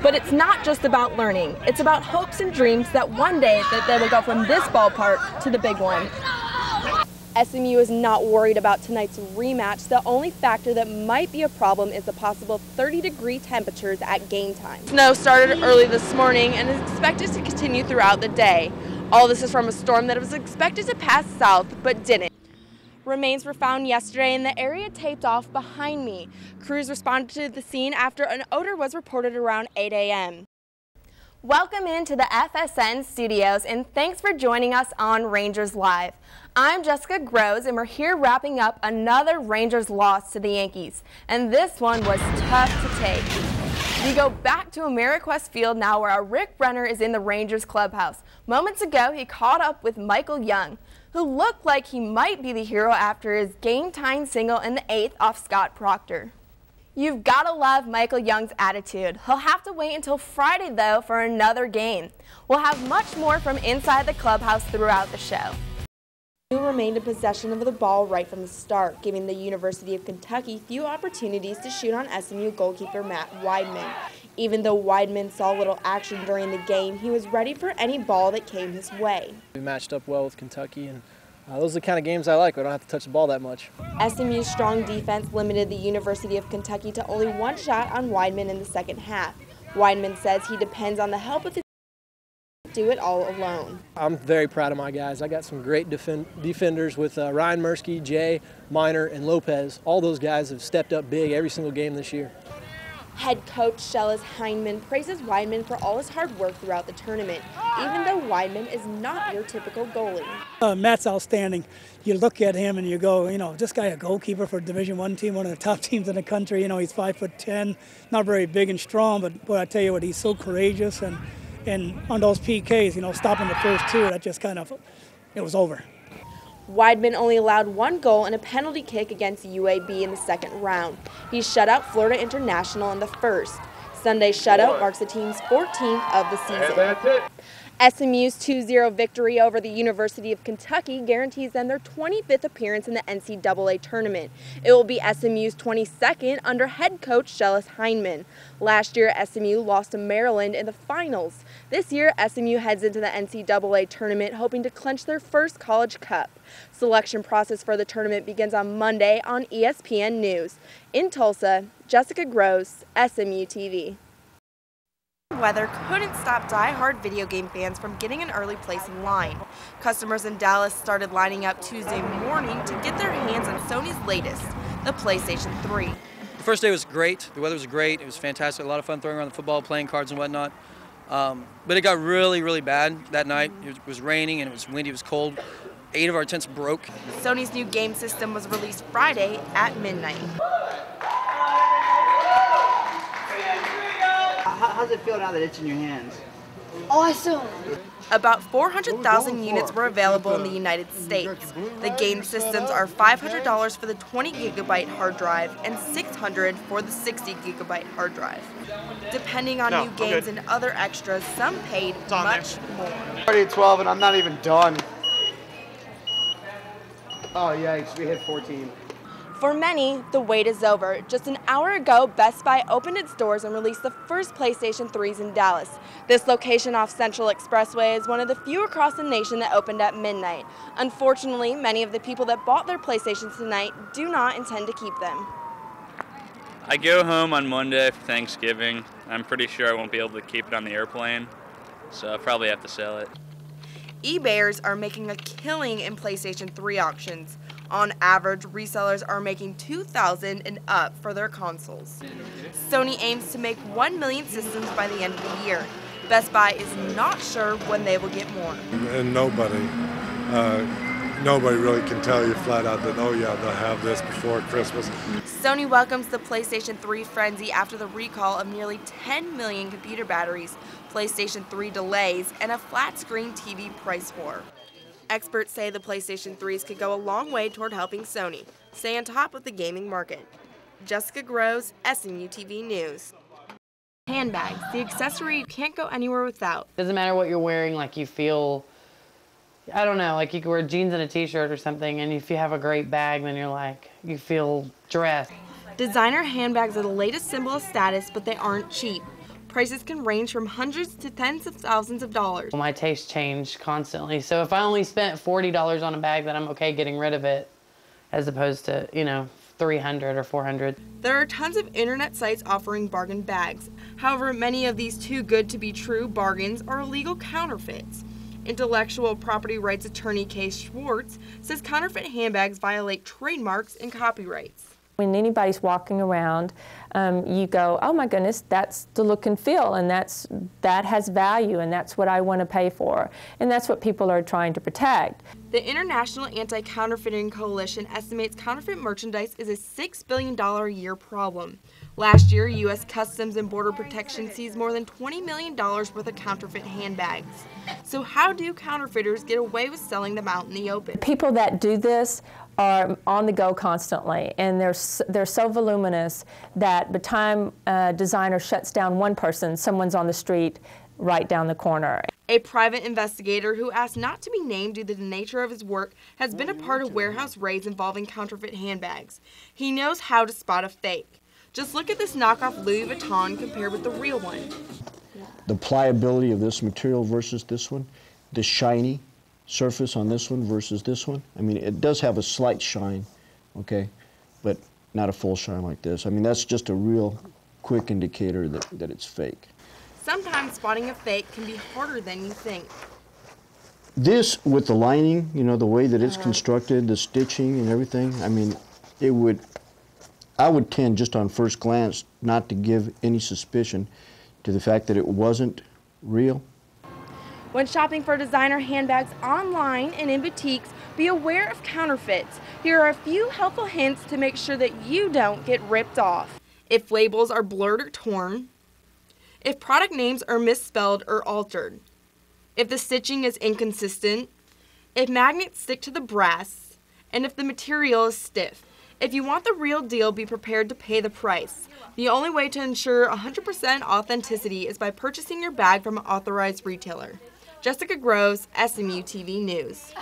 But it's not just about learning. It's about hopes and dreams that one day that they will go from this ballpark to the big one. SMU is not worried about tonight's rematch. The only factor that might be a problem is the possible 30-degree temperatures at game time. Snow started early this morning and is expected to continue throughout the day. All this is from a storm that was expected to pass south but didn't. Remains were found yesterday in the area taped off behind me. Crews responded to the scene after an odor was reported around 8 a.m. Welcome into the FSN studios and thanks for joining us on Rangers Live. I'm Jessica Grose and we're here wrapping up another Rangers loss to the Yankees. And this one was tough to take. We go back to Ameriquest Field now where our Rick Brenner is in the Rangers clubhouse. Moments ago he caught up with Michael Young, who looked like he might be the hero after his game-tying single in the 8th off Scott Proctor. You've got to love Michael Young's attitude. He'll have to wait until Friday, though, for another game. We'll have much more from inside the clubhouse throughout the show. He remained in possession of the ball right from the start, giving the University of Kentucky few opportunities to shoot on SMU goalkeeper Matt Weidman. Even though Weidman saw little action during the game, he was ready for any ball that came his way. We matched up well with Kentucky, and those are the kind of games I like. We don't have to touch the ball that much. SMU's strong defense limited the University of Kentucky to only one shot on Weidman in the second half. Weidman says he depends on the help of the team to do it all alone. I'm very proud of my guys. I got some great defenders with Ryan Mirsky, Jay, Miner, and Lopez. All those guys have stepped up big every single game this year. Head coach Shellis Heineman praises Weidman for all his hard work throughout the tournament, even though Weidman is not your typical goalie. Matt's outstanding. You look at him and you go, you know, this guy a goalkeeper for a Division I team, one of the top teams in the country. You know, he's 5'10", not very big and strong, but boy, I tell you what, he's so courageous. And on those PKs, you know, stopping the first two, that just kind of, it was over. Weidman only allowed one goal and a penalty kick against UAB in the second round. He shut out Florida International in the first. Sunday's shutout marks the team's 14th of the season. SMU's 2-0 victory over the University of Kentucky guarantees them their 25th appearance in the NCAA tournament. It will be SMU's 22nd under head coach Shellis Heineman. Last year, SMU lost to Maryland in the finals. This year, SMU heads into the NCAA tournament hoping to clinch their first college cup. Selection process for the tournament begins on Monday on ESPN News. In Tulsa, Jessica Grose, SMU TV. Weather couldn't stop die-hard video game fans from getting an early place in line. Customers in Dallas started lining up Tuesday morning to get their hands on Sony's latest, the PlayStation 3. The first day was great. The weather was great. It was fantastic. A lot of fun throwing around the football, playing cards and whatnot. But it got really, really bad that night. It was raining and it was windy. It was cold. 8 of our tents broke. Sony's new game system was released Friday at midnight. How's it feel now that it's in your hands? Awesome! About 400,000 units were available in the United States. The game systems are $500 for the 20-gigabyte hard drive and $600 for the 60-gigabyte hard drive. Depending on new games and other extras, some paid much more. I'm already at 12 and I'm not even done. Oh yikes, we hit 14. For many, the wait is over. Just an hour ago, Best Buy opened its doors and released the first PlayStation 3s in Dallas. This location off Central Expressway is one of the few across the nation that opened at midnight. Unfortunately, many of the people that bought their PlayStations tonight do not intend to keep them. I go home on Monday for Thanksgiving. I'm pretty sure I won't be able to keep it on the airplane, so I'll probably have to sell it. eBayers are making a killing in PlayStation 3 auctions. On average, resellers are making $2,000 and up for their consoles. Sony aims to make 1 million systems by the end of the year. Best Buy is not sure when they will get more. And nobody really can tell you flat out that, oh yeah, they'll have this before Christmas. Sony welcomes the PlayStation 3 frenzy after the recall of nearly 10 million computer batteries, PlayStation 3 delays, and a flat-screen TV price war. Experts say the PlayStation 3s could go a long way toward helping Sony stay on top of the gaming market. Jessica Grose, SMU TV News. Handbags, the accessory you can't go anywhere without. Doesn't matter what you're wearing, like you feel, I don't know, like you can wear jeans and a t-shirt or something, and if you have a great bag, then you're like, you feel dressed. Designer handbags are the latest symbol of status, but they aren't cheap. Prices can range from hundreds to tens of thousands of dollars. My tastes change constantly. So if I only spent $40 on a bag, then I'm okay getting rid of it, as opposed to, you know, $300 or $400. There are tons of internet sites offering bargain bags. However, many of these too good to be true bargains are illegal counterfeits. Intellectual property rights attorney Case Schwartz says counterfeit handbags violate trademarks and copyrights. When anybody's walking around, you go, oh my goodness, that's the look and feel, and that has value, and that's what I want to pay for. And that's what people are trying to protect. The International Anti-Counterfeiting Coalition estimates counterfeit merchandise is a $6 billion a year problem. Last year, U.S. Customs and Border Protection seized more than $20 million worth of counterfeit handbags. So how do counterfeiters get away with selling them out in the open? People that do this are on the go constantly, and they're so voluminous that by the time a designer shuts down one person, someone's on the street right down the corner. A private investigator who asked not to be named due to the nature of his work has been a part of warehouse raids involving counterfeit handbags. He knows how to spot a fake. Just look at this knockoff Louis Vuitton compared with the real one. The pliability of this material versus this one, the shiny surface on this one versus this one. I mean, it does have a slight shine, okay, but not a full shine like this. I mean, that's just a real quick indicator that it's fake. Sometimes spotting a fake can be harder than you think. This, with the lining, you know, the way that it's constructed, the stitching and everything, I mean, I would tend just on first glance not to give any suspicion to the fact that it wasn't real. When shopping for designer handbags online and in boutiques, be aware of counterfeits. Here are a few helpful hints to make sure that you don't get ripped off. If labels are blurred or torn, if product names are misspelled or altered, if the stitching is inconsistent, if magnets stick to the brass, and if the material is stiff. If you want the real deal, be prepared to pay the price. The only way to ensure 100% authenticity is by purchasing your bag from an authorized retailer. Jessica Grose, SMU TV News.